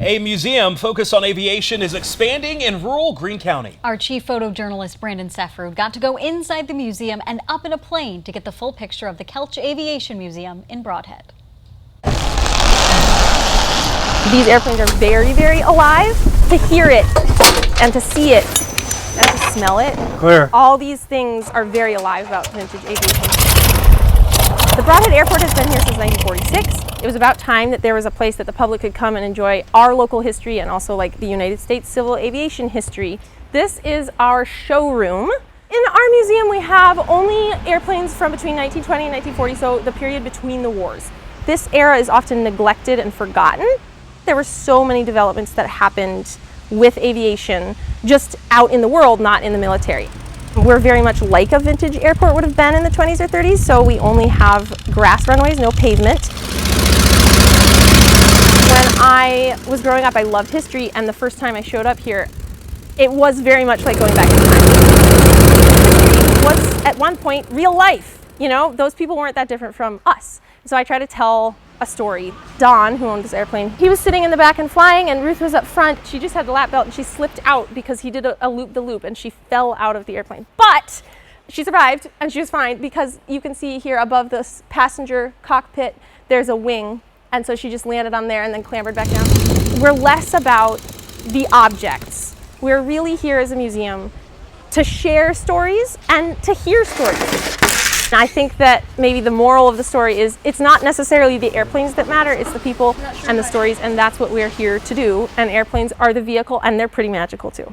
A museum focused on aviation is expanding in rural Greene County. Our chief photojournalist, Seffrood, got to go inside the museum and up in a plane to get the full picture of the Kelch Aviation Museum in Brodhead. These airplanes are very, very alive. To hear it and to see it and to smell it. Clear. All these things are very alive about vintage aviation. The Brodhead Airport has been here since 1946. It was about time that there was a place that the public could come and enjoy our local history and also like the United States civil aviation history. This is our showroom. In our museum, we have only airplanes from between 1920 and 1940, so the period between the wars. This era is often neglected and forgotten. There were so many developments that happened with aviation just out in the world, not in the military. We're very much like a vintage airport would have been in the 20s or 30s, so we only have grass runways, no pavement. When I was growing up, I loved history, and the first time I showed up here, it was very much like going back in time. It was at one point real life. You know, those people weren't that different from us. So I try to tell a story. Don, who owned this airplane, he was sitting in the back and flying, and Ruth was up front. She just had the lap belt and she slipped out because he did a loop-the-loop and she fell out of the airplane. But she survived and she was fine because you can see here above this passenger cockpit, there's a wing. And so she just landed on there and then clambered back down. We're less about the objects. We're really here as a museum to share stories and to hear stories. I think that maybe the moral of the story is it's not necessarily the airplanes that matter, it's the people and the stories, and that's what we're here to do. And airplanes are the vehicle, and they're pretty magical too.